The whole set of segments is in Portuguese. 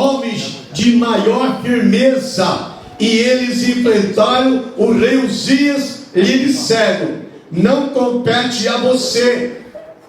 homens de maior firmeza, e eles enfrentaram o rei Uzias e lhe disseram: não compete a você,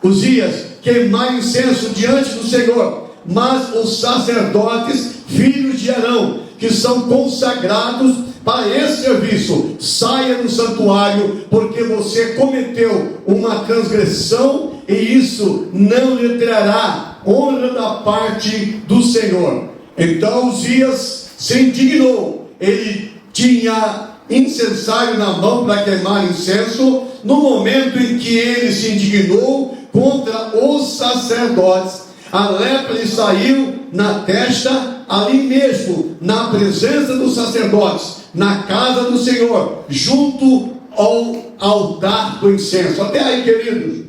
Uzias, queimar incenso diante do Senhor, mas os sacerdotes, filhos de Arão, que são consagrados para esse serviço, saia do santuário, porque você cometeu uma transgressão, e isso não lhe trará honra da parte do Senhor. Então Uzias se indignou. Ele tinha incensário na mão para queimar incenso. No momento em que ele se indignou contra os sacerdotes, a lepra lhe saiu na testa, ali mesmo, na presença dos sacerdotes, na casa do Senhor, junto ao altar do incenso. Até aí, queridos,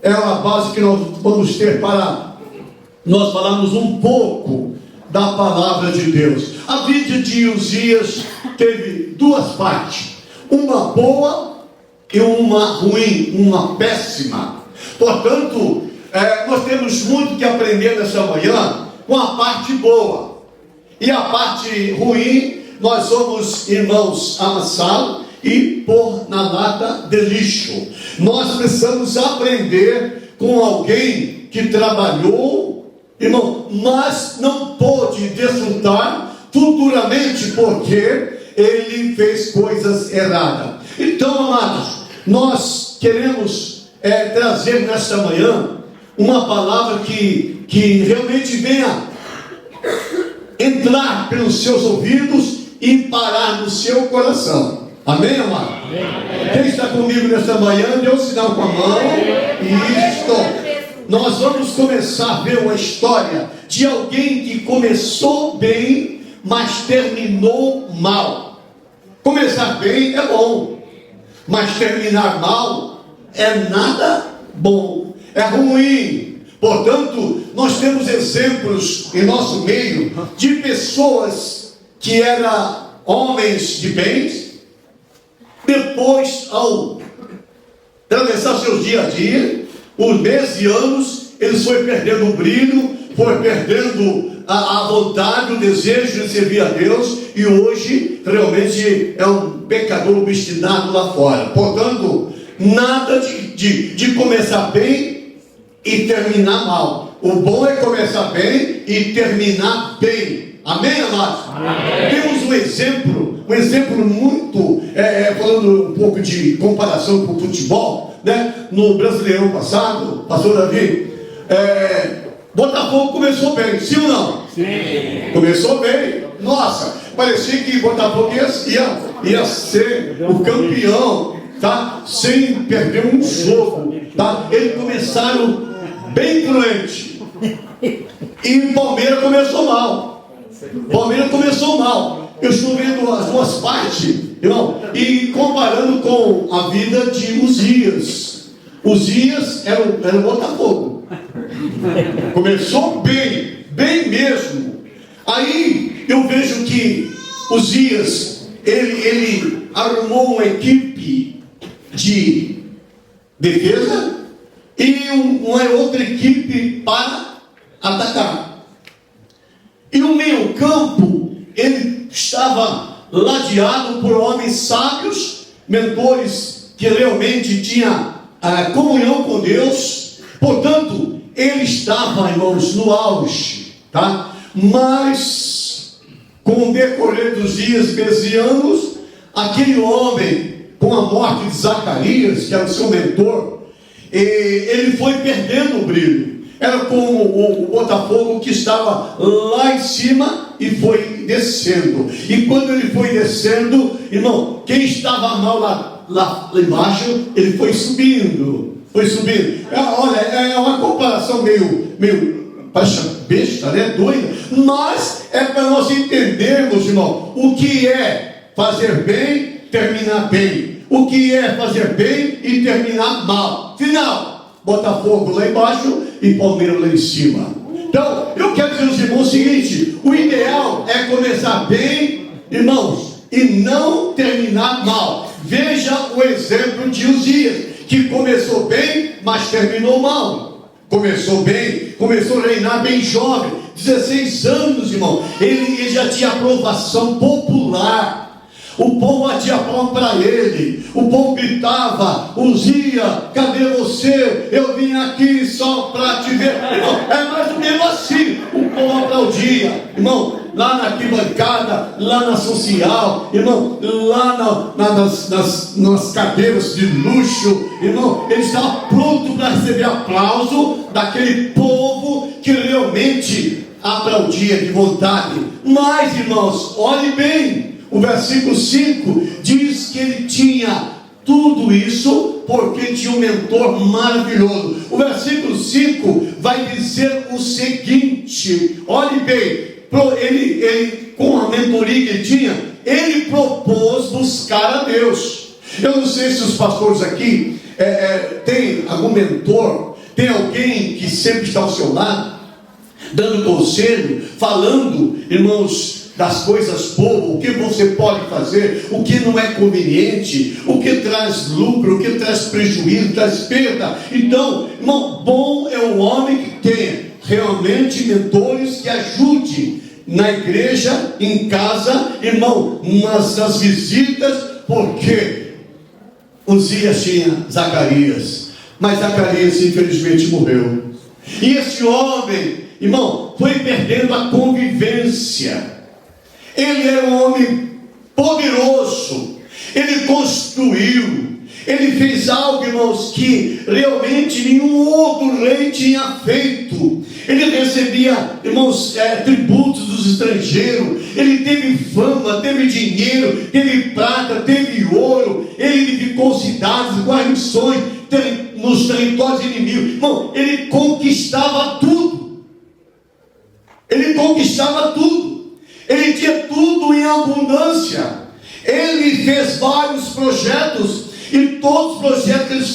é uma base que nós vamos ter para nós falarmos um pouco da palavra de Deus. A vida de Uzias teve duas partes, uma boa e uma ruim, uma péssima. Portanto, nós temos muito que aprender nessa manhã com a parte boa, e a parte ruim nós somos irmãos amassá-lo e pôr na lata de lixo. Nós precisamos aprender com alguém que trabalhou, irmão, mas não pôde desfrutar futuramente porque ele fez coisas erradas. Então, amados, nós queremos trazer nesta manhã uma palavra que realmente venha entrar pelos seus ouvidos e parar no seu coração. Amém, amado? Amém. Quem está comigo nesta manhã, dê um sinal com a mão. Isto. Nós vamos começar a ver uma história de alguém que começou bem, mas terminou mal. Começar bem é bom, mas terminar mal é nada bom, é ruim. Portanto, nós temos exemplos em nosso meio de pessoas que eram homens de bens, depois, ao atravessar seus dias a dia, os meses e anos, eles foram perdendo o brilho, foram perdendo a vontade, o desejo de servir a Deus, e hoje realmente é um pecador obstinado lá fora. Portanto, nada de começar bem e terminar mal. O bom é começar bem e terminar bem. Amém, amados? Amém. Temos um exemplo muito, falando um pouco de comparação com o futebol, né? No Brasileirão passado, pastor Davi, Botafogo começou bem, sim ou não? Sim. Começou bem. Nossa, parecia que Botafogo ia ser o campeão, tá? Sem perder um jogo, tá? Eles começaram bem cruente. E o Palmeiras começou mal. Eu estou vendo as duas partes, irmão, e comparando com a vida de Uzias. Uzias era o Botafogo. Começou bem mesmo. Aí eu vejo que Uzias, ele arrumou uma equipe de defesa e uma outra equipe para atacar. E o meio campo, ele estava ladeado por homens sábios, mentores que realmente tinham comunhão com Deus. Portanto, ele estava, irmãos, no auge, tá? Mas, com o decorrer dos dias, meses e anos, aquele homem, com a morte de Zacarias, que era o seu mentor, ele foi perdendo o brilho. Era como o Botafogo que estava lá em cima e foi descendo. E quando ele foi descendo, irmão, quem estava mal lá embaixo, ele foi subindo. Olha, é uma comparação meio parece besta, né? Doida. Mas é para nós entendermos, irmão, o que é fazer bem, terminar bem. O que é fazer bem e terminar mal. Final, Botafogo lá embaixo e Palmeiras lá em cima. Então, eu quero dizer aos irmãos o seguinte: o ideal é começar bem, irmãos, e não terminar mal. Veja o exemplo de Uzias, que começou bem, mas terminou mal. Começou bem, começou a reinar bem jovem, 16 anos, irmão, ele já tinha aprovação popular. O povo batia palma para ele, o povo gritava: Uzias, cadê você? Eu vim aqui só para te ver. Irmão, é mais ou menos assim. O povo aplaudia, irmão, lá na arquibancada, lá na social, irmão, lá nas cadeiras de luxo, irmão, ele estava pronto para receber aplauso daquele povo que realmente aplaudia de vontade. Mas, irmãos, olhe bem. O versículo 5 diz que ele tinha tudo isso porque tinha um mentor maravilhoso. O versículo 5 vai dizer o seguinte: olhe bem, ele com a mentoria que ele tinha, ele propôs buscar a Deus. Eu não sei se os pastores aqui tem algum mentor, tem alguém que sempre está ao seu lado, dando conselho, falando, irmãos, das coisas boas, o que você pode fazer, o que não é conveniente, o que traz lucro, o que traz prejuízo, traz perda. Então, irmão, bom é o homem que tenha realmente mentores que ajude na igreja, em casa, irmão, nas visitas, porque Uzias tinha Zacarias, mas Zacarias infelizmente morreu. E esse homem, irmão, foi perdendo a convivência. Ele era um homem poderoso, ele construiu, ele fez algo, irmãos, que realmente nenhum outro rei tinha feito. Ele recebia, irmãos, tributos dos estrangeiros, ele teve fama, teve dinheiro, teve prata, teve ouro, ele edificou cidades, guarnições, nos territórios inimigos. Irmão, ele conquistava tudo, ele conquistava tudo. Ele tinha tudo em abundância. Ele fez vários projetos, e todos os projetos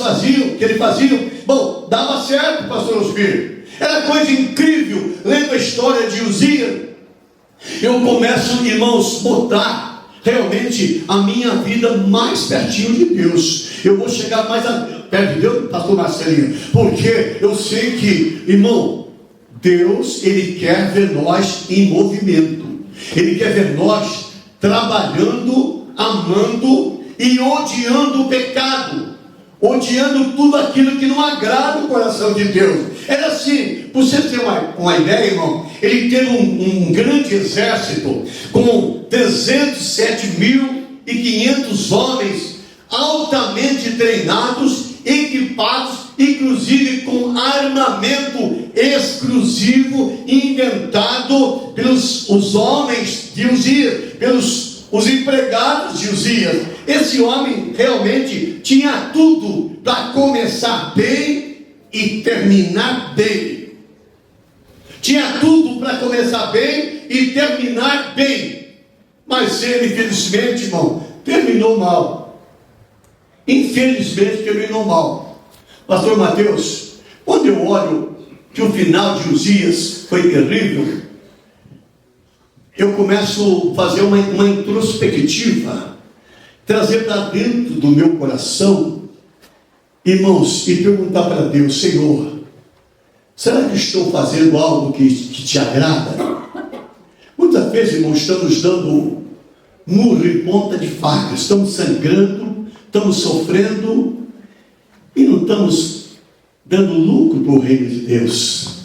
que ele fazia, bom, dava certo, pastor Osmir. Era coisa incrível. Lendo a história de Uzias, eu começo, irmãos, botar realmente a minha vida mais pertinho de Deus. Eu vou chegar mais perto de Deus, pastor Marcelinho, porque eu sei que, irmão, Deus, ele quer ver nós em movimento. Ele quer ver nós trabalhando, amando e odiando o pecado, odiando tudo aquilo que não agrada o coração de Deus. Era assim, para você ter uma ideia, irmão, ele teve um grande exército com 307.500 homens altamente treinados, equipados, inclusive com armamento exclusivo inventado pelos os homens de Uzias, pelos os empregados de Uzias. Esse homem realmente tinha tudo para começar bem e terminar bem. Tinha tudo para começar bem e terminar bem. Mas ele, infelizmente, irmão, terminou mal. Infelizmente terminou mal. Pastor Mateus, quando eu olho que o final de Uzias foi terrível, eu começo a fazer uma introspectiva, trazer para dentro do meu coração, irmãos, e perguntar para Deus: Senhor, será que estou fazendo algo que te agrada? Muitas vezes, irmãos, estamos dando murro em ponta de faca, estamos sangrando, estamos sofrendo e não estamos dando lucro para o reino de Deus.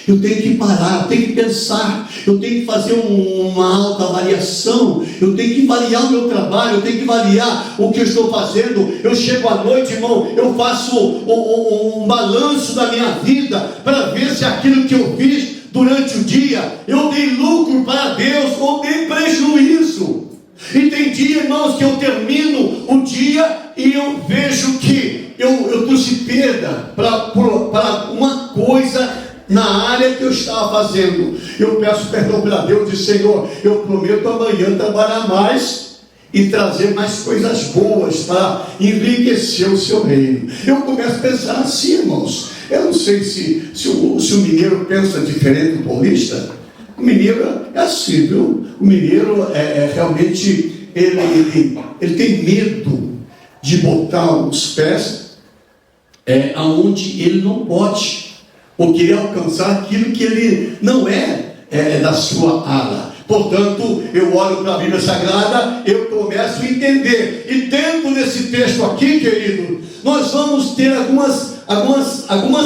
Eu tenho que parar, eu tenho que pensar, eu tenho que fazer uma autoavaliação, eu tenho que avaliar o meu trabalho, eu tenho que avaliar o que eu estou fazendo. Eu chego à noite, irmão, eu faço um balanço da minha vida para ver se aquilo que eu fiz durante o dia, eu dei lucro para Deus ou dei prejuízo. E tem dia, irmãos, que eu termino o dia e eu vejo que eu trouxe perda para uma coisa na área que eu estava fazendo. Eu peço perdão para Deus e digo: Senhor, eu prometo amanhã trabalhar mais e trazer mais coisas boas para enriquecer o seu reino. Eu começo a pensar assim, irmãos. Eu não sei se o mineiro pensa diferente do paulista. O mineiro é assim, viu? O mineiro realmente, ele tem medo de botar os pés aonde ele não pode, ou querer alcançar aquilo que ele não é da sua ala. Portanto, eu olho para a Bíblia Sagrada, eu começo a entender. E dentro desse texto aqui, querido, nós vamos ter algumas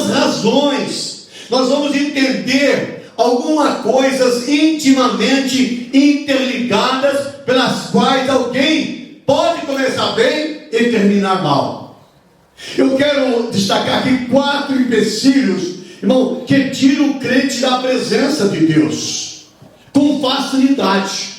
razões. Nós vamos entender algumas coisas intimamente interligadas, pelas quais alguém pode começar bem e terminar mal. Eu quero destacar aqui 4 empecilhos, irmão, que tiram o crente da presença de Deus com facilidade.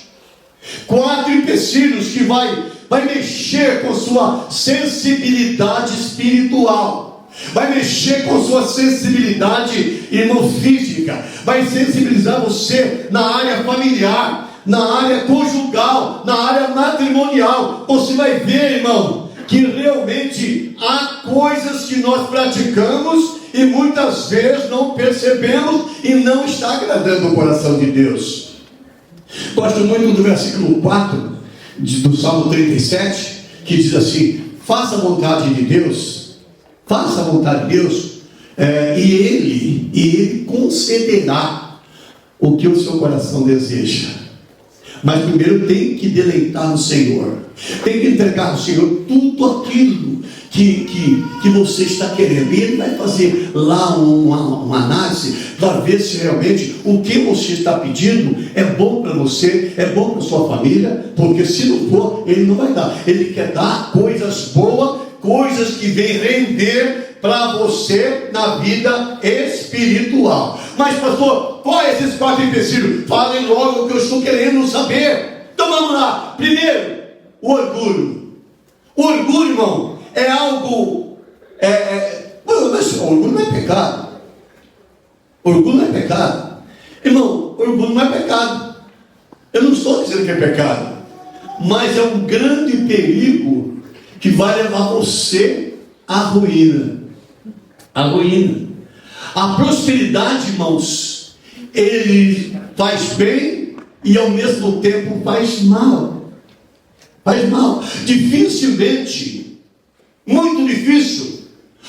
4 empecilhos que vai mexer com sua sensibilidade espiritual, vai mexer com sua sensibilidade, irmão, física, vai sensibilizar você na área familiar, na área conjugal, na área matrimonial. Você vai ver, irmão, que realmente há coisas que nós praticamos e muitas vezes não percebemos e não está agradando o coração de Deus. Gosto muito do versículo 4 do Salmo 37, que diz assim: faça a vontade de Deus, faça a vontade de Deus, e Ele concederá o que o seu coração deseja. Mas primeiro tem que deleitar no Senhor, tem que entregar ao Senhor tudo aquilo que você está querendo. E Ele vai fazer lá uma análise para ver se realmente o que você está pedindo é bom para você, é bom para sua família, porque se não for, Ele não vai dar. Ele quer dar coisas boas, coisas que vêm render para você na vida espiritual. Mas pastor, quais esses 4 empecilhos? Falem logo o que eu estou querendo saber. Então vamos lá. Primeiro, o orgulho. O orgulho, irmão, é algo, mas orgulho não é pecado. Orgulho não é pecado. Irmão, orgulho não é pecado. Eu não estou dizendo que é pecado, mas é um grande perigo que vai levar você à ruína. A ruína. A prosperidade, irmãos, ele faz bem e ao mesmo tempo faz mal. Faz mal. Dificilmente, muito difícil,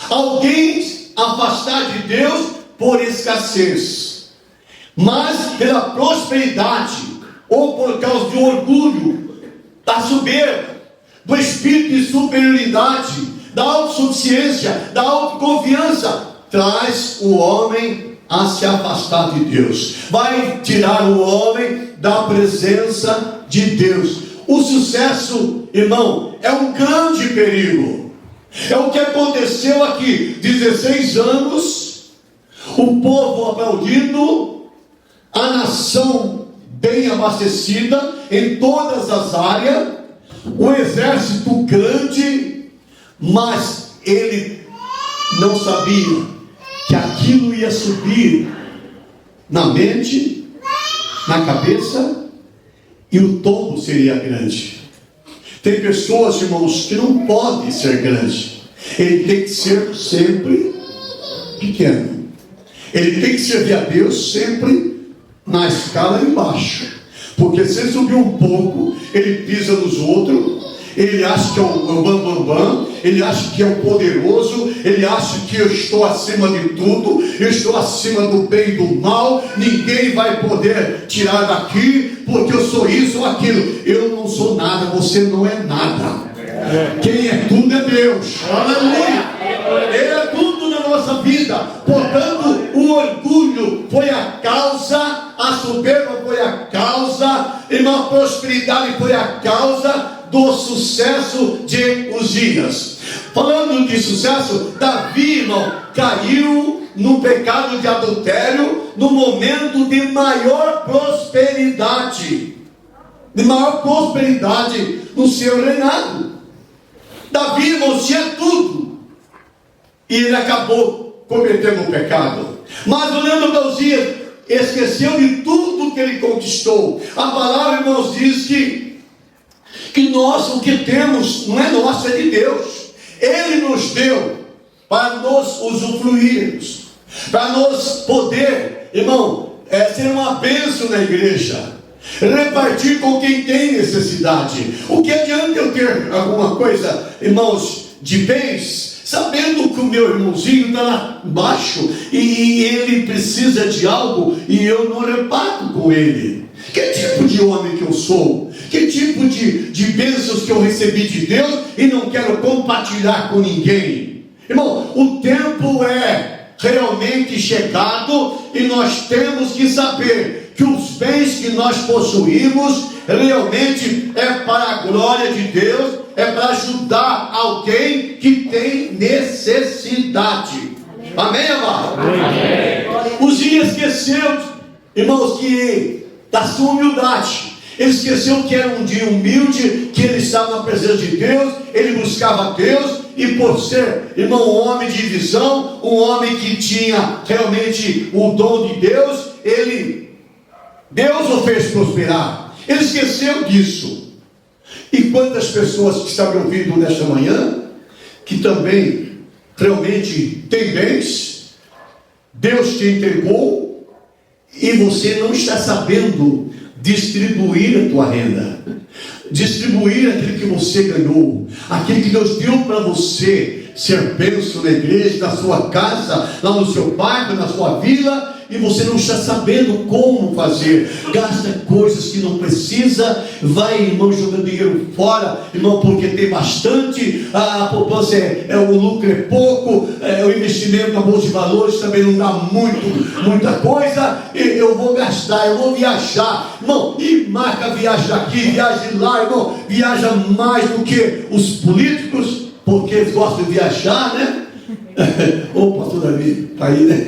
alguém afastar de Deus por escassez, mas pela prosperidade, ou por causa do orgulho, da soberba, do espírito de superioridade, da autossuficiência, da autoconfiança, traz o homem a se afastar de Deus, vai tirar o homem da presença de Deus. O sucesso, irmão, é um grande perigo. É o que aconteceu aqui. 16 anos, o povo aplaudindo, a nação bem abastecida em todas as áreas, o exército grande, mas ele não sabia que aquilo ia subir na mente, na cabeça, e o tombo seria grande. Tem pessoas, irmãos, que não podem ser grande. Ele tem que ser sempre pequeno. Ele tem que servir a Deus sempre na escala embaixo. Porque se ele subir um pouco, ele pisa nos outros. Ele acha que é o bambambam, ele acha que é o poderoso, ele acha que eu estou acima de tudo, eu estou acima do bem e do mal, ninguém vai poder tirar daqui, porque eu sou isso ou aquilo. Eu não sou nada, você não é nada. Quem é tudo é Deus. Aleluia! Ele é tudo na nossa vida. Portanto, o orgulho foi a causa, a soberba foi a causa, e a prosperidade foi a causa do sucesso de Uzias. Falando de sucesso, Davi, irmão, caiu no pecado de adultério no momento de maior prosperidade, no seu reinado. Davi, irmão, tinha tudo e ele acabou cometendo o pecado. Mas olhando para Uzias, esqueceu de tudo que ele conquistou. A palavra, irmãos, diz que nós, o que temos, não é nosso, é de Deus. Ele nos deu para nós usufruirmos, para nós poder, irmão, ser uma bênção na igreja, repartir com quem tem necessidade. O que adianta eu ter alguma coisa, irmãos, de bens, sabendo que o meu irmãozinho está lá embaixo e ele precisa de algo e eu não reparto com ele. Que tipo de homem que eu sou? Que tipo de bênçãos que eu recebi de Deus e não quero compartilhar com ninguém? Irmão, o tempo é realmente chegado e nós temos que saber que os bens que nós possuímos realmente é para a glória de Deus, é para ajudar alguém que tem necessidade. Amém, amado? Amém. Uzias esqueceu, irmãos, que da sua humildade. Ele esqueceu que era um dia humilde, que ele estava na presença de Deus, ele buscava Deus, e por ser, irmão, um homem de visão, um homem que tinha realmente o dom de Deus, Deus o fez prosperar. Ele esqueceu disso. E quantas pessoas que estão me ouvindo nesta manhã, que também realmente têm bens, Deus te entregou, e você não está sabendo distribuir a tua renda, distribuir aquilo que você ganhou, aquilo que Deus deu para você ser bênção na igreja, na sua casa, lá no seu bairro, na sua vila, e você não está sabendo como fazer, gasta coisas que não precisa, vai, irmão, jogando dinheiro fora, irmão, porque tem bastante, a poupança o lucro é pouco, o investimento na bolsa de valores também não dá muita coisa, eu vou gastar, eu vou viajar, irmão, e marca viagem daqui, viagem lá, irmão, viaja mais do que os políticos, porque eles gostam de viajar, né? Ô, pastor Davi, está aí, né?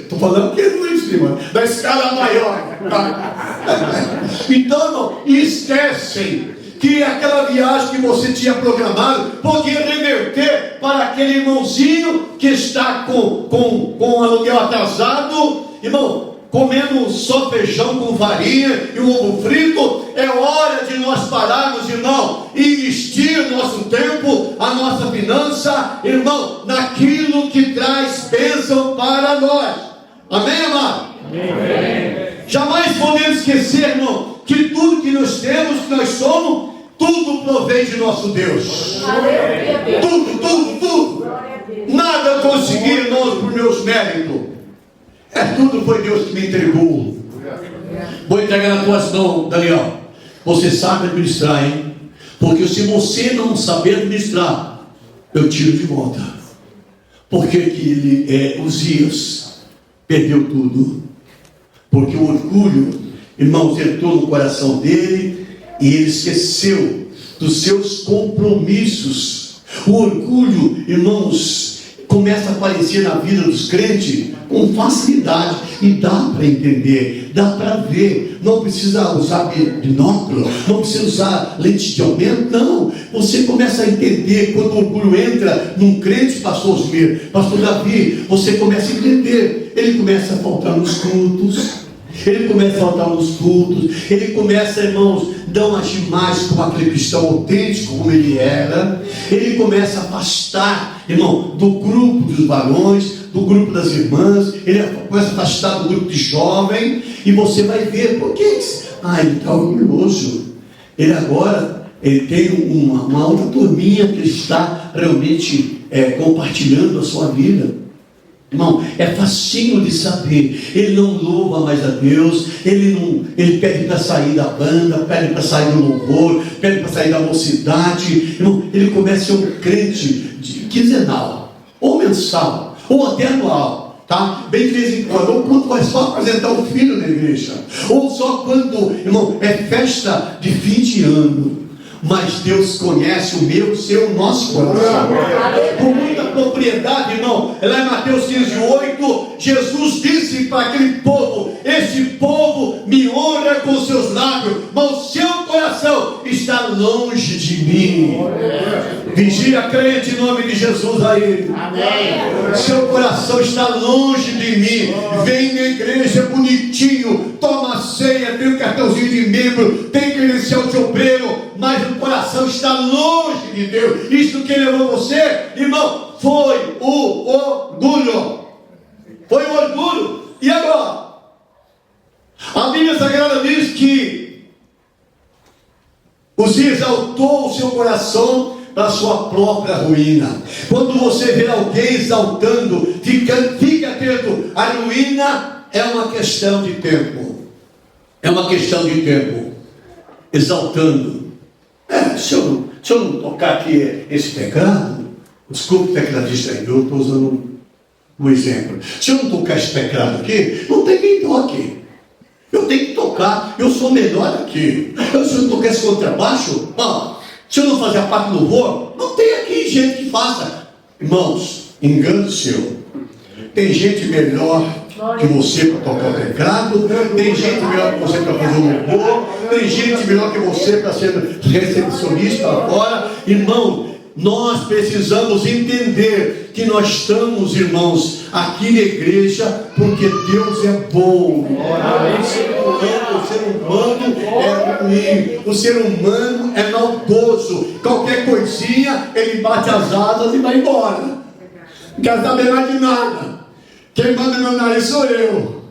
Estou falando que ele não é em cima, da escala maior. Então, irmão, esquecem que aquela viagem que você tinha programado podia reverter para aquele irmãozinho que está com aluguel atrasado, irmão, comendo só feijão com farinha e um ovo frito. É hora de nós pararmos, irmão, e investir nosso tempo, a nossa finança, irmão, naquilo que traz bênção para nós. Amém, amado? Amém. Jamais podemos esquecer, irmão, que tudo que nós temos, que nós somos, tudo provém de nosso Deus. Tudo. Nada eu consegui, irmãos, por meus méritos. Tudo foi Deus que me entregou. Vou entregar nas tuas mãos, Daniel. Você sabe administrar, hein? Porque se você não saber administrar, eu tiro de volta. Porque que Uzias perdeu tudo? Porque o orgulho, irmãos, entrou no coração dele e ele esqueceu dos seus compromissos. O orgulho, irmãos, começa a aparecer na vida dos crentes com facilidade, e dá para entender, dá para ver. Não precisa usar binóculo, não precisa usar lente de aumento, não. Você começa a entender quando o orgulho entra num crente, pastor Osmir, pastor Davi, você começa a entender. Ele começa a faltar nos cultos, ele começa, irmãos, não agir mais como aquele cristão autêntico como ele era. Ele começa a afastar, irmão, do grupo dos varões, do grupo das irmãs, ele começa a afastar do grupo de jovem, e você vai ver, por que? Ele está orgulhoso, ele tem uma outra turminha que está realmente compartilhando a sua vida. Irmão, é facinho de saber. Ele não louva mais a Deus, ele pede para sair da banda, pede para sair do louvor, pede para sair da mocidade. Irmão, ele começa a ser um crente quinzenal, ou mensal, ou até anual, tá? Bem de vez em quando, ou quando vai só apresentar o filho na igreja, ou só quando, irmão, é festa de fim de ano. Mas Deus conhece o meu, o seu, o nosso coração. Com muita propriedade, irmão. Lá em Mateus 15:8, Jesus disse para aquele povo: esse povo me honra com seus lábios, mas o seu coração está longe de mim. Vigia, crente, em nome de Jesus aí. Amém. Seu coração está longe de mim. Vem na igreja bonitinho, toma a ceia, tem um cartãozinho de membro, tem credencial de obreiro, mas o coração está longe de Deus. Isso que levou você, irmão, foi o orgulho. Foi o orgulho. E agora? A Bíblia Sagrada diz que Uzias exaltou o seu coração para a sua própria ruína. Quando você vê alguém exaltando, fique atento, a ruína é uma questão de tempo. É uma questão de tempo. Exaltando. Se eu não tocar aqui esse teclado, desculpe o tecladista aí, eu estou usando um exemplo. Se eu não tocar esse teclado aqui, não tem quem toque. Eu tenho que tocar, eu sou melhor aqui. Se eu não tocar esse contrabaixo, se eu não fazer a parte do louvor, não tem aqui gente que faça. Irmãos, engano seu. Tem gente melhor que você para tocar o teclado, tem gente melhor que você para fazer o louvor, tem gente melhor que você para ser recepcionista agora. Irmão, nós precisamos entender que nós estamos, irmãos, aqui na igreja porque Deus é bom. O ser humano é ruim, o ser humano é maldoso. Qualquer coisinha ele bate as asas e vai embora. Não quer saber mais de nada. Quem manda no meu nariz sou eu.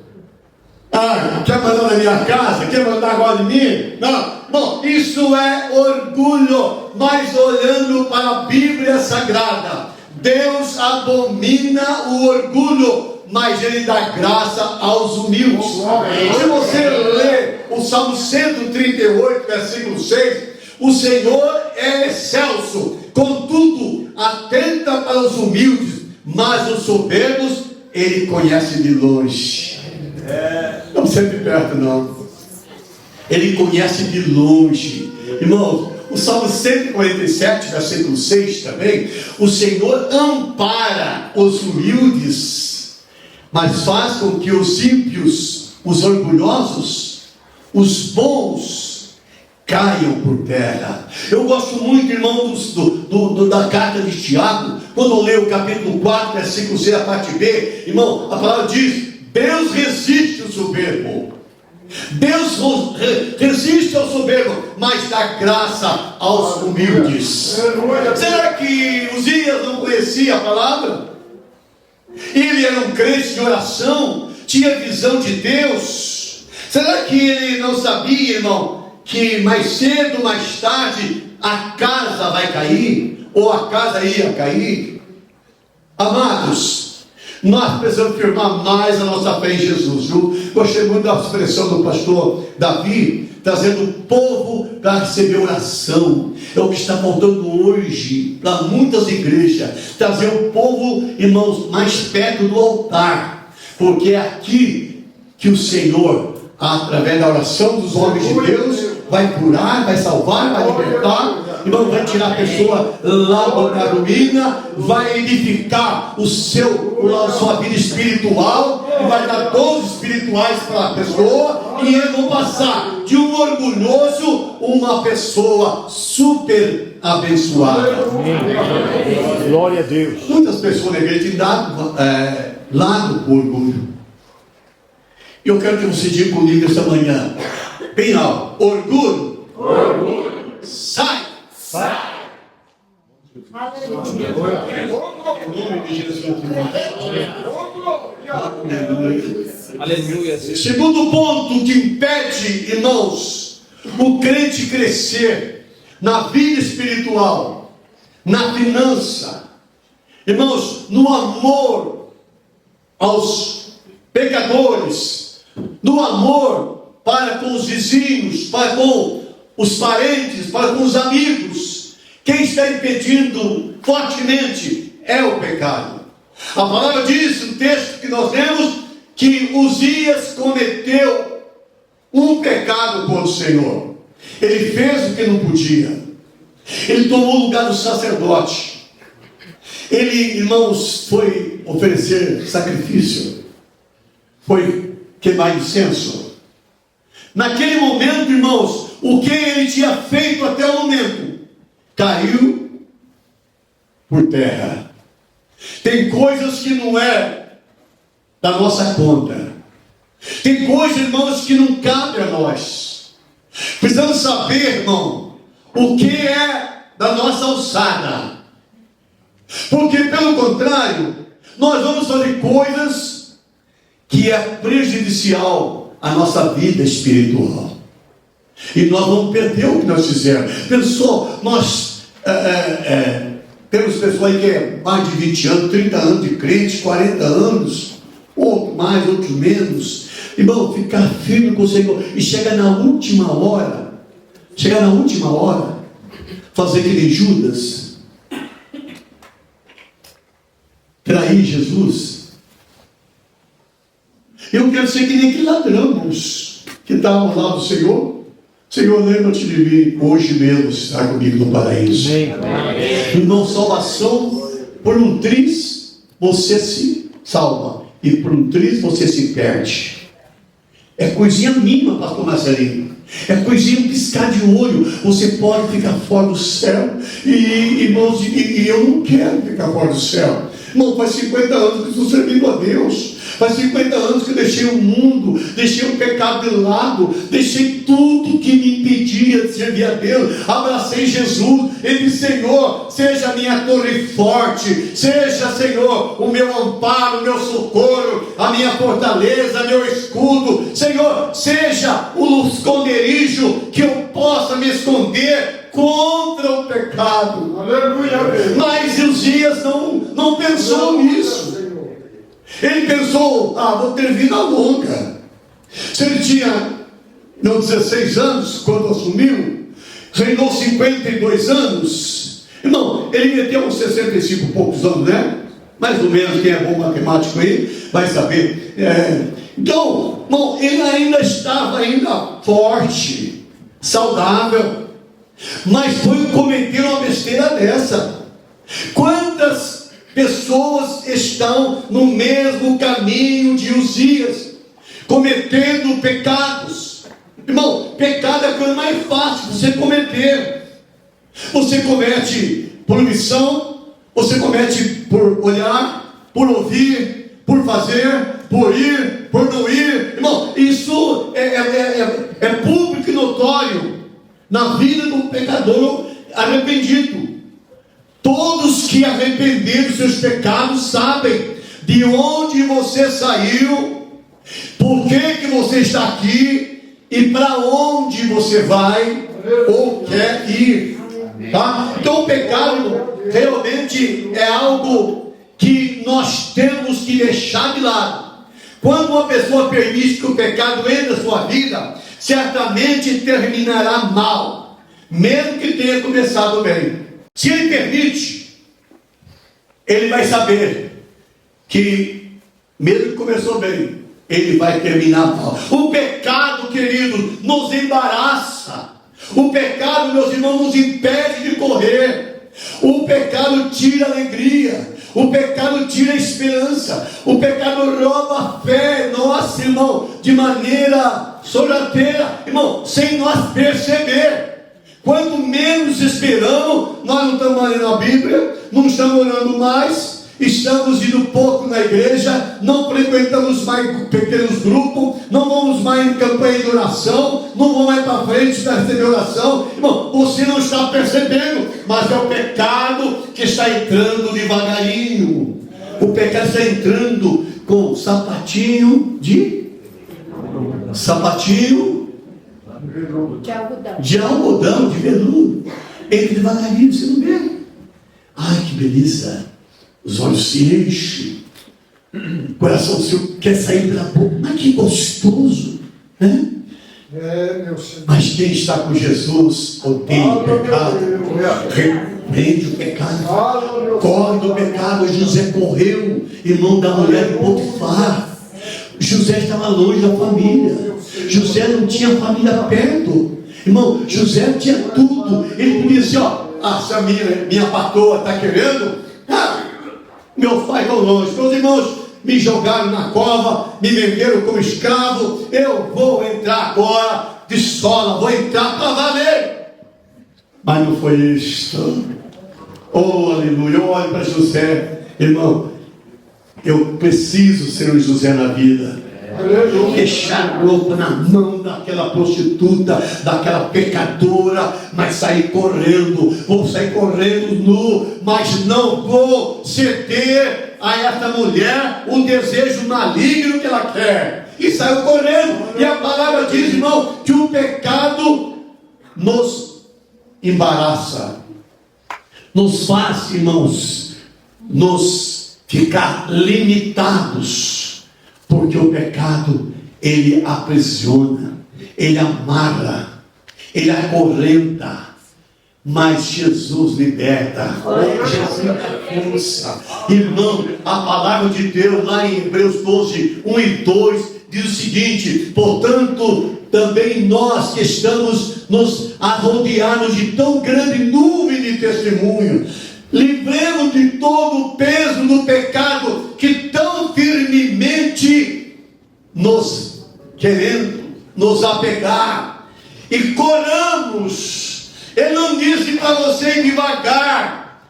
Quer mandar na minha casa? Quer mandar agora de mim? Não. Bom, isso é orgulho. Mas olhando para a Bíblia Sagrada, Deus abomina o orgulho, mas Ele dá graça aos humildes. Se você ler o Salmo 138, versículo 6, o Senhor é excelso, contudo, atenta para os humildes, mas os soberbos Ele conhece de longe. Não precisa de perto, não. Ele conhece de longe. Irmãos, o Salmo 147, versículo 6 também, o Senhor ampara os humildes, mas faz com que os ímpios, os orgulhosos, os bons, caiam por terra. Eu gosto muito, irmãos, da carta de Tiago, quando eu leio o capítulo 4, versículo 6, a parte B, irmão, a palavra diz: Deus resiste ao soberbo. Deus resiste ao soberbo, mas dá graça aos humildes. Será que Uzias não conhecia a palavra? Ele era um crente de oração, tinha visão de Deus. Será que ele não sabia, irmão, que mais cedo ou mais tarde a casa vai cair? Ou a casa ia cair? Amados, nós precisamos firmar mais a nossa fé em Jesus, viu? Gostei muito da expressão do pastor Davi, trazendo o povo para receber oração. É o que está faltando hoje para muitas igrejas, trazer o povo, irmãos, mais perto do altar, porque é aqui que o Senhor, através da oração dos homens de Deus, vai curar, vai salvar, vai libertar. Irmão, vai tirar a pessoa lá da ruína, vai edificar a sua vida espiritual, e vai dar dons espirituais para a pessoa, e eles vão passar de um orgulhoso uma pessoa super abençoada. Glória a Deus. Muitas pessoas na igreja têm dado lado por orgulho. E eu quero que você diga comigo esta manhã, bem alto: orgulho, sai. Aleluia. Segundo ponto que impede, irmãos, o crente crescer na vida espiritual, na finança, irmãos, no amor aos pecadores, no amor para com os vizinhos, para com os parentes, para com os amigos. Quem está impedindo fortemente é o pecado. A palavra diz, no texto que nós lemos, que Uzias cometeu um pecado contra o Senhor. Ele fez o que não podia. Ele tomou o lugar do sacerdote. Ele, irmãos, foi oferecer sacrifício. Foi queimar incenso. Naquele momento, irmãos, o que ele tinha feito até o momento caiu por terra. Tem coisas que não é da nossa conta. Tem coisas, irmãos, que não cabe a nós. Precisamos saber, irmão, o que é da nossa alçada. Porque, pelo contrário, nós vamos fazer coisas que é prejudicial à nossa vida espiritual. E nós vamos perder o que nós fizemos. Pensou, nós Temos pessoas aí que é mais de 20 anos, 30 anos de crente, 40 anos, outros mais, outros menos. Irmão, ficar firme com o Senhor e chegar na última hora, fazer que nem Judas, trair Jesus. Eu quero ser que nem aqueles ladrões que estavam lá do Senhor. Senhor, lembra-te de mim, hoje mesmo está comigo no paraíso. Irmão, salvação, por um triz você se salva, e por um triz você se perde. É coisinha mínima, pastor Marcelinho. É coisinha, um piscar de olho. Você pode ficar fora do céu. E irmãos, e eu não quero ficar fora do céu. Irmão, faz 50 anos que estou servindo a Deus. Faz 50 anos que eu deixei o mundo, deixei o pecado de lado, deixei tudo que me impedia de servir a Deus, abracei Jesus. Ele disse: Senhor, seja a minha torre forte, seja, Senhor, o meu amparo, o meu socorro, a minha fortaleza, meu escudo. Senhor, seja o esconderijo que eu possa me esconder contra o pecado. Aleluia. Mas Uzias não pensou nisso. Ele pensou: vou ter vida longa. Se ele tinha 16 anos quando assumiu, reinou 52 anos, irmão, ele meteu uns 65 e poucos anos, né? Mais ou menos, quem é bom matemático aí vai saber. Então, irmão, ele ainda estava forte, saudável, mas foi cometer uma besteira dessa. Quantas pessoas estão no mesmo caminho de Uzias, cometendo pecados? Irmão, pecado é a coisa mais fácil de você cometer. Você comete por omissão, você comete por olhar, por ouvir, por fazer, por ir, por não ir. Irmão, isso é público e notório na vida do pecador arrependido. Todos que arrependeram dos seus pecados sabem de onde você saiu, por que você está aqui e para onde você vai ou quer ir. Tá? Então o pecado realmente é algo que nós temos que deixar de lado. Quando uma pessoa permite que o pecado entre na sua vida, certamente terminará mal, mesmo que tenha começado bem. Se ele permite, ele vai saber que, mesmo que começou bem, ele vai terminar mal. O pecado, querido, nos embaraça. O pecado, meus irmãos, nos impede de correr. O pecado tira a alegria. O pecado tira a esperança. O pecado rouba a fé, nossa, irmão, de maneira sorrateira, irmão, sem nós perceber. Quanto menos esperamos, nós não estamos lendo a Bíblia, não estamos orando mais, estamos indo pouco na igreja, não frequentamos mais pequenos grupos, não vamos mais em campanha de oração, não vamos mais para frente para receber oração. Irmão, você não está percebendo, mas é o pecado que está entrando devagarinho. O pecado está entrando com sapatinho de algodão, de veludo. Entra devagarinho, você não vê. Ai, que beleza. Os olhos se enchem, o coração seu quer sair pela boca. Mas que gostoso, né? Meu Senhor. Mas quem está com Jesus odeia o pecado, repreende o pecado, corre do pecado. José correu, irmão da mulher de Potifar. José estava longe da família. José não tinha família perto. Irmão, José tinha tudo. Ele podia dizer: se a minha patroa está querendo, meu pai está longe, meus irmãos me jogaram na cova, me venderam como escravo, eu vou entrar agora de sola, vou entrar para valer. Mas não foi isso. Oh, aleluia. Olhe para José, irmão. Eu preciso ser um José na vida. Deixar roupa na mão daquela prostituta, daquela pecadora, mas sair correndo. Vou sair correndo nu, mas não vou ceder a essa mulher o desejo maligno que ela quer. E saiu correndo. E a palavra diz, irmão, que o pecado nos embaraça. nos faz, irmãos, nos ficar limitados, porque o pecado, ele aprisiona, ele amarra, ele acorrenta, mas Jesus liberta. Jesus dá força. Irmão, a palavra de Deus lá em Hebreus 12, 1 e 2 diz o seguinte: portanto, também nós que estamos nos a rodear-nos de tão grande nuvem de testemunho, livremos de todo o peso do pecado que tão firmemente nos querendo nos apegar, e corramos. Ele não disse para você ir devagar,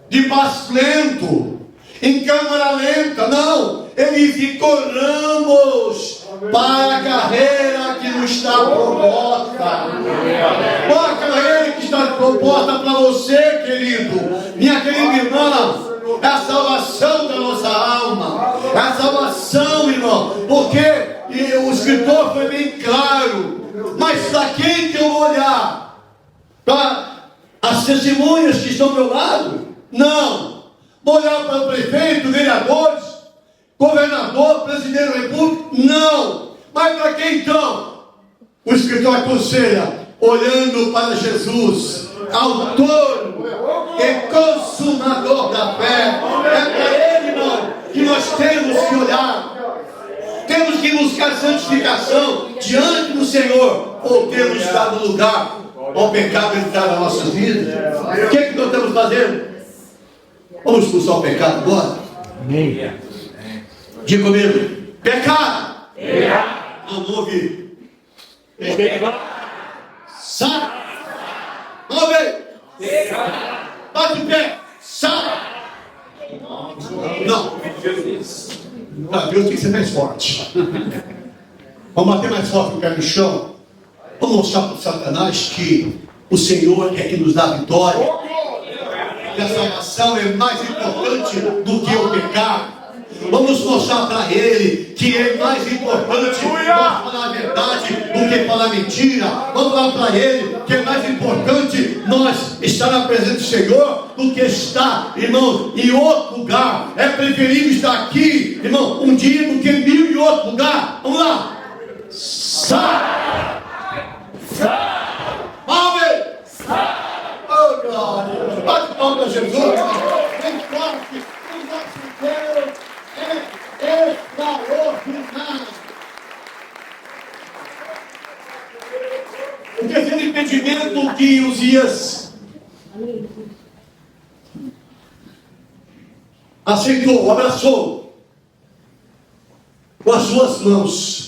de passo lento, em câmara lenta, não. Ele disse: corramos para a carreira que nos está proposta. Qual a carreira que está proposta para você, querido? Minha querida irmã, é a salvação da nossa alma, é a salvação, irmão, porque o escritor foi bem claro. Mas para quem que eu vou olhar? Para as testemunhas que estão ao meu lado? Não. Vou olhar para o prefeito, vereadores, governador, presidente da república? Não. Mas para quem então? O escritor aconselha, olhando para Jesus, autor e consumador da fé. É para ele, irmão, que nós temos que olhar. Temos que buscar santificação diante do Senhor, ou temos dado lugar ao pecado entrar nas nossas vidas? O que nós estamos fazendo? Vamos expulsar o pecado agora? Amém. Diga comigo: pecado. Vamos ouvir. Sai. Vamos ver. Bate o pé. Sai. Não. Deus tem que ser mais forte. Vamos bater mais forte o pé no chão. Vamos mostrar para o Satanás que o Senhor é que nos dá vitória. Que a salvação é mais importante do que o pecado. Vamos mostrar para ele que é mais importante nós falar a verdade do que falar mentira. Vamos falar para ele que é mais importante nós estar na presença do Senhor do que estar, irmão, em outro lugar. É preferível estar aqui, irmão, um dia do que 1000 em outro lugar. Vamos lá. Sai! Vamos ver! Oh, glória! Bate palma para Jesus! Vem forte! O nosso Deus é extraordinário! O terceiro impedimento que Uzias aceitou, abraçou com as suas mãos,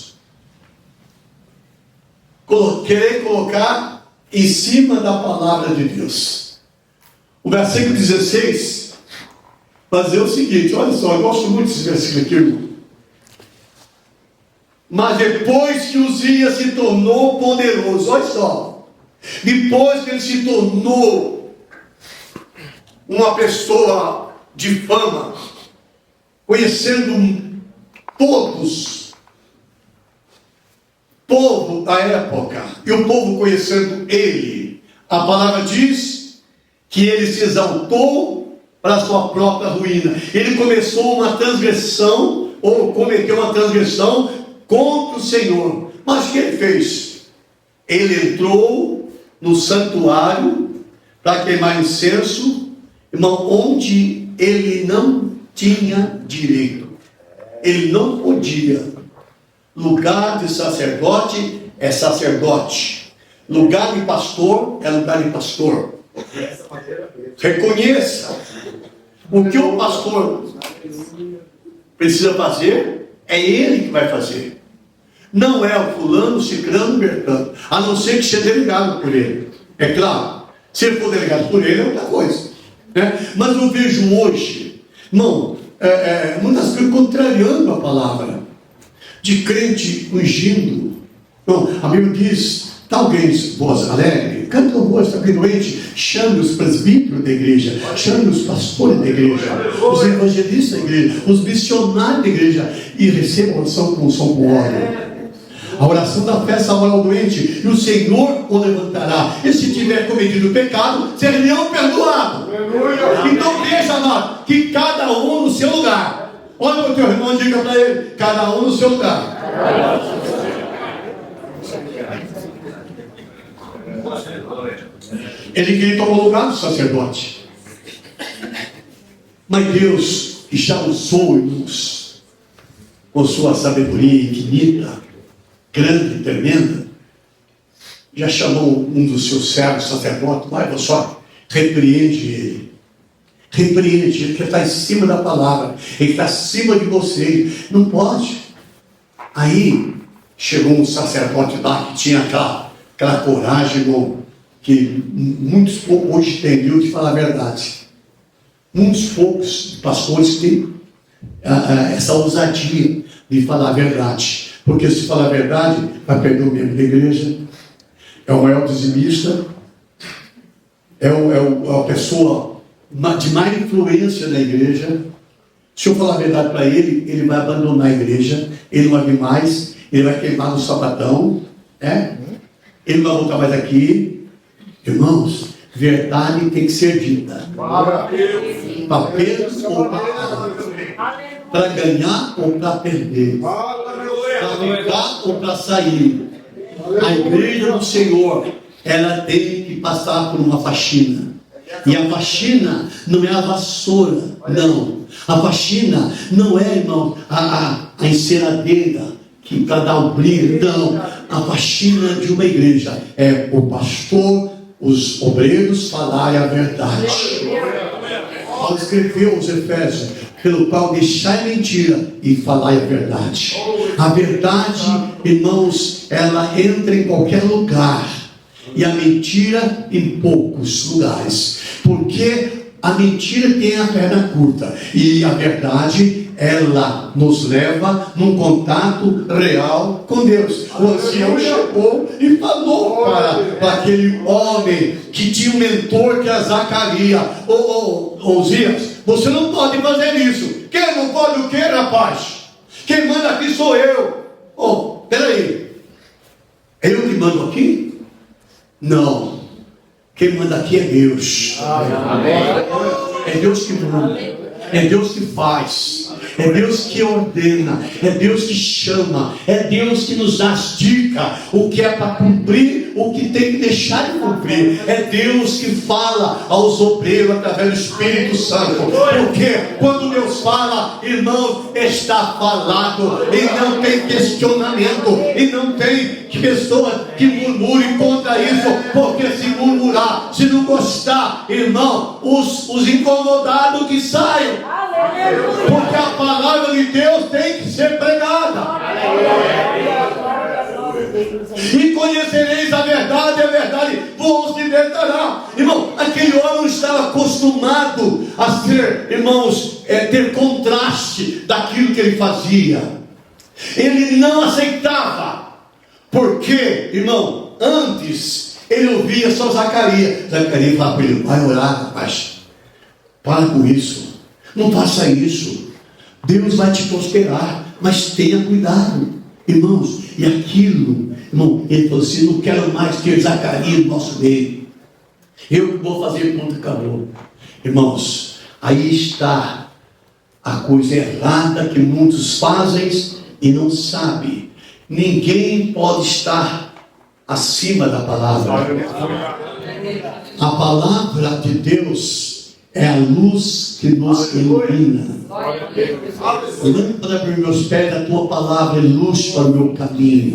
querer colocar em cima da palavra de Deus. O versículo 16 vai dizer o seguinte: olha só, eu gosto muito desse versículo aqui, irmão. Mas depois que Uzias se tornou poderoso, olha só, depois que ele se tornou uma pessoa de fama, conhecendo todos, povo da época, e o povo conhecendo ele, a palavra diz que ele se exaltou para a sua própria ruína. Ele começou uma transgressão, ou cometeu uma transgressão contra o Senhor. Mas o que ele fez? Ele entrou no santuário para queimar incenso, irmão, onde ele não tinha direito. Ele não podia. Lugar de sacerdote é sacerdote. Lugar de pastor é lugar de pastor. Reconheça. O que o pastor precisa fazer, é ele que vai fazer. Não é o fulano, ciclano, bertano. A não ser que seja delegado por ele. É claro. Se ele for delegado por ele, é outra coisa. Né? Mas eu vejo hoje, irmão, muitas coisas contrariando a palavra. De crente ungindo. Bom, a Bíblia diz: está alguém voz alegre, canta o voz, está alguém doente, chame os presbíteros da igreja, chame os pastores da igreja, os evangelistas da igreja, os missionários da igreja, e receba a oração com óleo. A oração da fé salvará o doente, e o Senhor o levantará. E se tiver cometido pecado, serão perdoados. lado. Então veja, amado, que cada um no seu lugar. Olha para o teu irmão e diga para ele: cada um no seu lugar. Ele queria tomar o lugar do sacerdote. Mas Deus, que já usou, irmãos, com sua sabedoria infinita, grande e tremenda, já chamou um dos seus servos, sacerdote, vai, só repreende ele. Repreende ele, que está em cima da palavra, ele está acima de você, não pode. Aí chegou um sacerdote lá que tinha aquela coragem, irmão, que muitos poucos hoje entendiam de falar a verdade. Muitos poucos pastores têm essa ousadia de falar a verdade, porque se falar a verdade vai perder o membro da igreja, é o maior dizimista, é a pessoa de mais influência na igreja. Se eu falar a verdade para ele, ele vai abandonar a igreja, ele não vai vir mais, ele vai queimar no sabadão, ele não vai voltar mais aqui. Irmãos, verdade tem que ser dita. Para perder ou para ganhar ou para perder, para ficar ou para sair. A igreja do Senhor, ela tem que passar por uma faxina. E a faxina não é a vassoura, não. A faxina não é, irmão, a enceradeira que para dar o brilho, não. A faxina de uma igreja é o pastor, os obreiros falarem a verdade. Paulo escreveu aos Efésios, pelo qual deixai mentira e falai a verdade. A verdade, irmãos, ela entra em qualquer lugar, e a mentira em poucos lugares, porque a mentira tem a perna curta, e a verdade, ela nos leva num contato real com Deus. O ancião chegou e falou para aquele homem que tinha um mentor, que era Zacarias: Osias, você não pode fazer isso. Quem não pode o quê, rapaz? Quem manda aqui sou eu. Peraí, eu que mando aqui? Não, quem manda aqui é Deus. É Deus que manda, é Deus que faz, é Deus que ordena, é Deus que chama, é Deus que nos dá as dicas, o que é para cumprir, o que tem que deixar de cumprir. É Deus que fala aos obreiros através do Espírito Santo, porque quando Deus fala, irmão, está falado, e não tem questionamento, e não tem pessoa que murmure contra isso, porque se murmurar, se não gostar, irmão, os incomodados que saiam, porque a palavra de Deus tem que ser pregada. E conhecereis a verdade vos libertará. Irmão, aquele homem não estava acostumado a ser, irmãos, ter contraste daquilo que ele fazia. Ele não aceitava, porque, irmão, antes ele ouvia só Zacarias. Zacarias falava para ele: vai orar, rapaz, para com isso, não faça isso, Deus vai te prosperar, mas tenha cuidado. Irmãos, e aquilo, irmão, ele falou assim: não quero mais ter Zacarias no nosso meio, eu que vou fazer, ponto, acabou. Irmãos, aí está a coisa errada que muitos fazem e não sabem. Ninguém pode estar acima da palavra. A palavra de Deus é a luz que nos ilumina. Lâmpada para os meus pés, a tua palavra é luz para o meu caminho.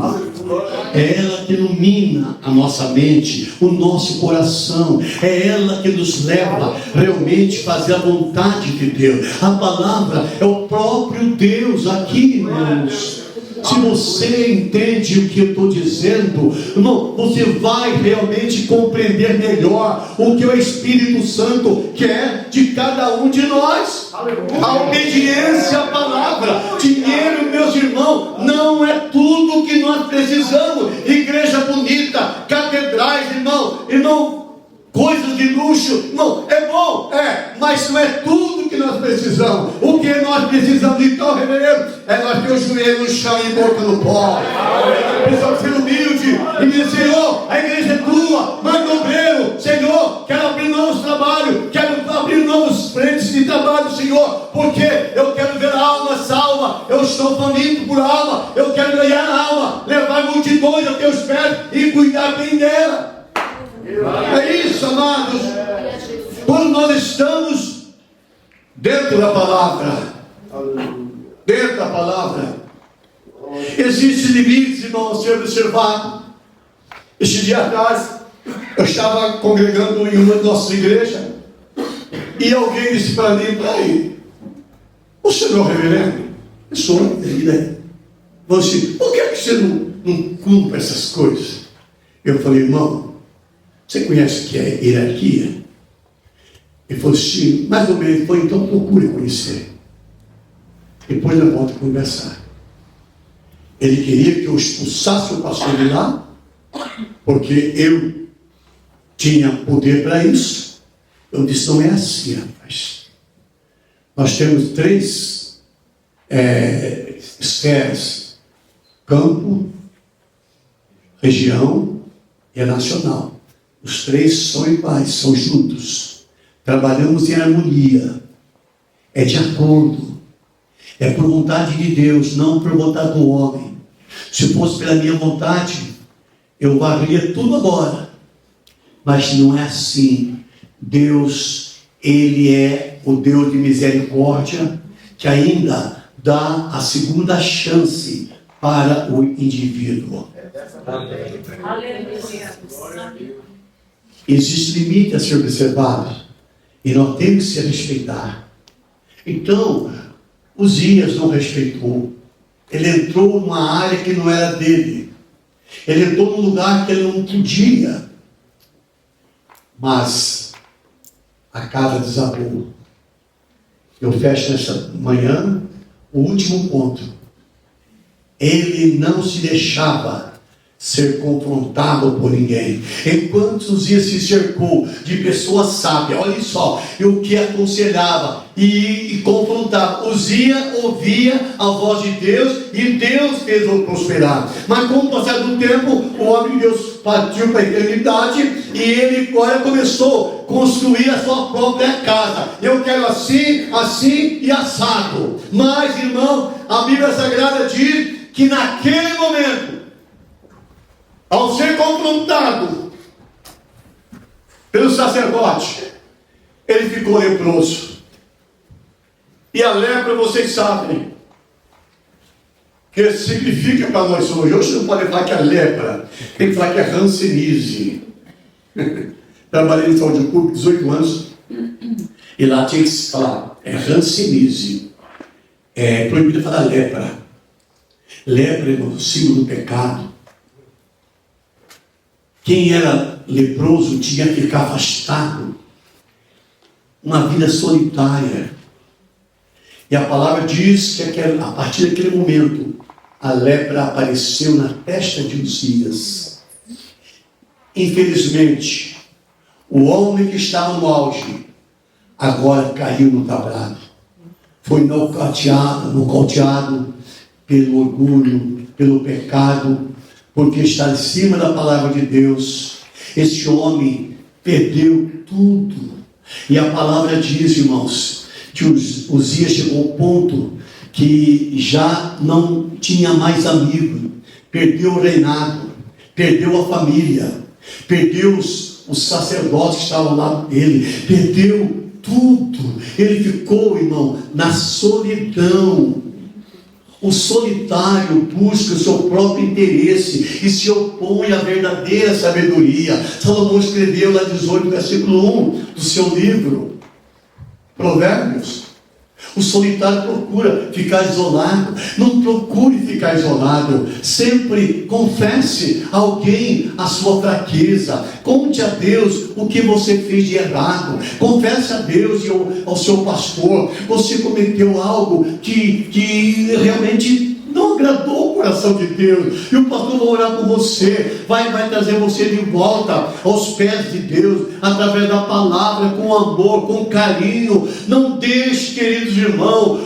É ela que ilumina a nossa mente, o nosso coração. É ela que nos leva realmente a fazer a vontade de Deus. A palavra é o próprio Deus aqui, irmãos. Se você entende o que eu estou dizendo, irmão, você vai realmente compreender melhor o que o Espírito Santo quer de cada um de nós. A obediência à palavra. Dinheiro, meus irmãos, não é tudo que nós precisamos. Igreja bonita, catedrais, irmão, coisas de luxo, não, é bom, mas não é tudo que nós precisamos. O que nós precisamos então, reverendo, é nós ter o joelho no chão e boca no pó. Precisamos ser humilde e dizer: Senhor, a igreja é tua, manda obreiro, Senhor, quero abrir novos trabalhos, cuidar bem dela. É isso, amados. Quando nós estamos dentro da palavra, existem limites, irmão, a ser observado. Este dia atrás, eu estava congregando em uma de nossas igrejas, e alguém disse para mim, você não é reverendo? Eu sou, né? Você, por que você não cumpre essas coisas? Eu falei, irmão, você conhece o que é hierarquia? Ele falou assim, mais ou menos. Foi, então procure conhecer. Depois eu volto a conversar. Ele queria que eu expulsasse o pastor de lá, porque eu tinha poder para isso. Eu disse, não é assim, rapaz. Nós temos 3 esferas: campo, região e a nacional. Os 3 são iguais, são juntos. Trabalhamos em harmonia. É de acordo. É por vontade de Deus, não por vontade do homem. Se fosse pela minha vontade, eu varria tudo agora. Mas não é assim. Deus, Ele é o Deus de misericórdia, que ainda dá a segunda chance para o indivíduo. Existe limite a ser observado, e nós temos que se respeitar. Então, Uzias não respeitou. Ele entrou numa área que não era dele. Ele entrou num lugar que ele não podia. Mas a casa desabou. Eu fecho nesta manhã o último ponto. Ele não se deixava ser confrontado por ninguém. Enquanto Uzias se cercou de pessoas sábias, olha só, e o que aconselhava e confrontava. Uzias ouvia a voz de Deus e Deus fez-o prosperar. Mas com o passar do tempo, o homem de Deus partiu para a eternidade e ele agora começou a construir a sua própria casa. Eu quero assim, assim e assado. Mas, irmão, a Bíblia Sagrada diz que naquele momento, ao ser confrontado pelo sacerdote, ele ficou leproso. E a lepra, vocês sabem, que significa para nós hoje. Hoje não pode falar que é lepra, tem que falar que é hanseníase. Trabalhei em saúde pública 18 anos, e lá tinha que se falar, é hanseníase. É proibido falar lepra. Lepra é o símbolo do pecado. Quem era leproso tinha que ficar afastado, uma vida solitária. E a palavra diz que a partir daquele momento, a lepra apareceu na testa de Uzias. Infelizmente, o homem que estava no auge, agora caiu no tablado. Foi nocauteado pelo orgulho, pelo pecado, porque está em cima da palavra de Deus. Esse homem perdeu tudo. E a palavra diz, irmãos, que Uzias chegou ao ponto que já não tinha mais amigo, perdeu o reinado, perdeu a família, perdeu os sacerdotes que estavam ao lado dele, perdeu tudo. Ele ficou, irmão, na solidão. O solitário busca o seu próprio interesse e se opõe à verdadeira sabedoria. Salomão escreveu lá 18, versículo 1 do seu livro, Provérbios. O solitário procura ficar isolado. Não procure ficar isolado. Sempre confesse a alguém a sua fraqueza. Conte a Deus o que você fez de errado. Confesse a Deus e ao seu pastor. Você cometeu algo que realmente não agradou o coração de Deus, e o pastor vai orar por você, vai trazer você de volta aos pés de Deus, através da palavra, com amor, com carinho. Não deixe, queridos irmãos,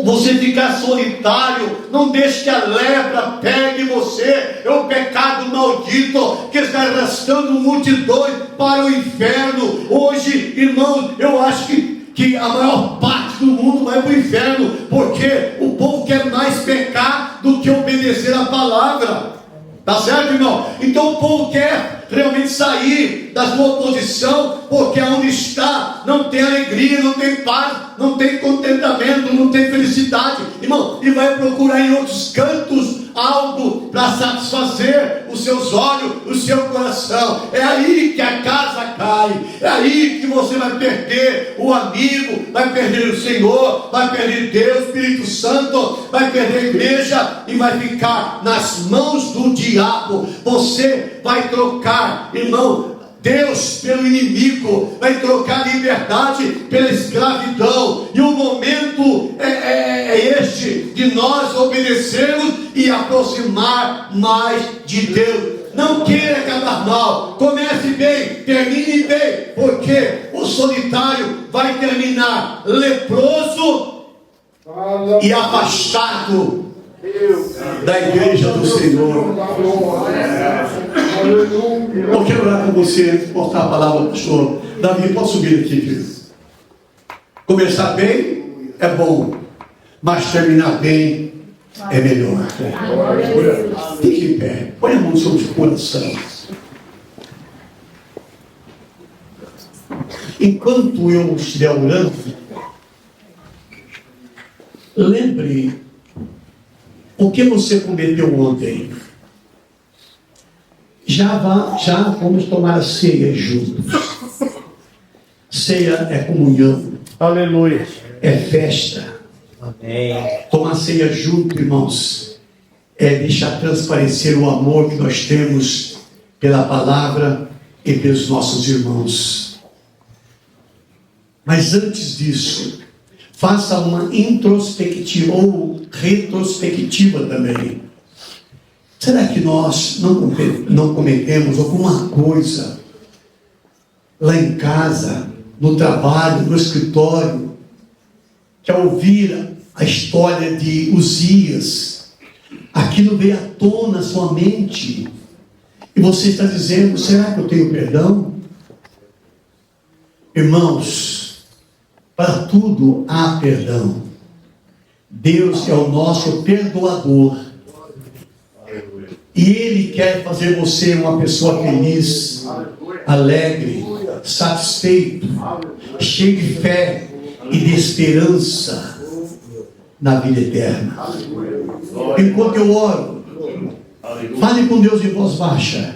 você ficar solitário. Não deixe que a lepra pegue você. É o pecado maldito que está arrastando multidões para o inferno. Hoje, irmãos, eu acho que a maior parte do mundo vai para o inferno, porque o povo quer mais pecar do que obedecer a palavra. Tá certo, irmão? Então o povo quer realmente sair da sua posição, porque onde está não tem alegria, não tem paz, não tem contentamento, não tem felicidade, irmão, e vai procurar em outros cantos algo para satisfazer os seus olhos, o seu coração. É aí que a casa cai, é aí que você vai perder o amigo, vai perder o Senhor, vai perder Deus, Espírito Santo, vai perder a igreja e vai ficar nas mãos do diabo. Você vai trocar, irmão, Deus pelo inimigo, vai trocar a liberdade pela escravidão, e o momento é este de nós obedecermos e aproximar mais de Deus. Não queira acabar mal, comece bem, termine bem, porque o solitário vai terminar leproso e afastado da igreja do Senhor. Eu quero orar com você antes de portar a palavra ao pastor Davi. Pode subir aqui, querido. Começar bem é bom, mas terminar bem é melhor. Fique em pé, põe a mão sobre o coração. Enquanto eu estiver orando, lembre o que você cometeu ontem. Já vamos tomar a ceia juntos. Ceia é comunhão. Aleluia. É festa. Amém. Tomar ceia junto, irmãos, é deixar transparecer o amor que nós temos pela palavra e pelos nossos irmãos. Mas antes disso, faça uma introspectiva ou retrospectiva também. Será que nós não cometemos alguma coisa lá em casa, no trabalho, no escritório, que ao ouvir a história de Uzias, aquilo veio à tona na sua mente, e você está dizendo: será que eu tenho perdão? Irmãos, para tudo há perdão. Deus é o nosso perdoador. E Ele quer fazer você uma pessoa feliz, alegre, satisfeito, cheio de fé e de esperança na vida eterna. Enquanto eu oro, fale com Deus em voz baixa.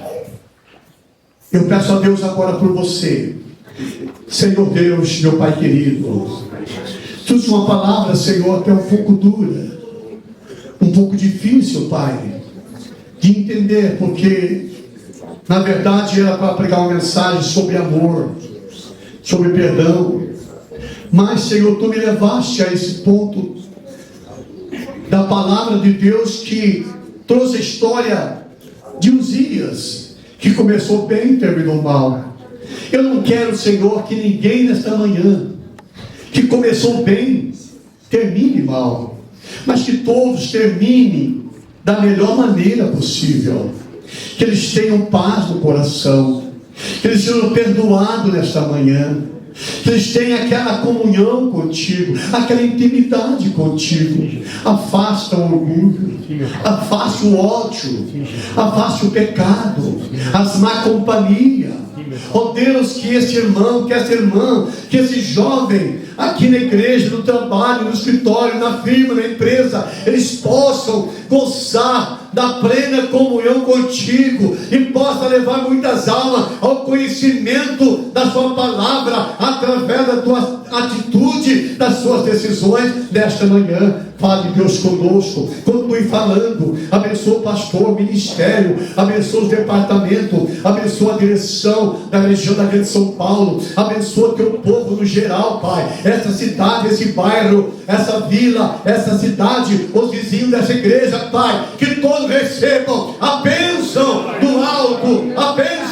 Eu peço a Deus agora por você. Senhor Deus, meu Pai querido, trouxe uma palavra, Senhor, que é um pouco dura, um pouco difícil, Pai, de entender, porque na verdade era para pregar uma mensagem sobre amor, sobre perdão. Mas, Senhor, Tu me levaste a esse ponto da palavra de Deus, que trouxe a história de Uzias, que começou bem e terminou mal. Eu não quero, Senhor, que ninguém nesta manhã que começou bem termine mal, mas que todos terminem da melhor maneira possível, que eles tenham paz no coração, que eles sejam perdoados nesta manhã, que eles tenham aquela comunhão contigo, aquela intimidade contigo. Afasta o orgulho, afasta o ódio, afasta o pecado, as má companhia. Oh Deus, que esse irmão, que essa irmã, que esse jovem aqui na igreja, no trabalho, no escritório, na firma, na empresa, eles possam gozar da plena comunhão contigo e possa levar muitas almas ao conhecimento da sua palavra através da tua atitude, das suas decisões desta manhã. Fale, Deus, conosco, continue falando, abençoa o pastor, o ministério, abençoa os departamentos, abençoa a direção da região da Grande São Paulo, abençoa o teu povo no geral, Pai, essa cidade, esse bairro, essa vila, essa cidade, os vizinhos dessa igreja, Pai, que todos recebam a bênção do alto, a bênção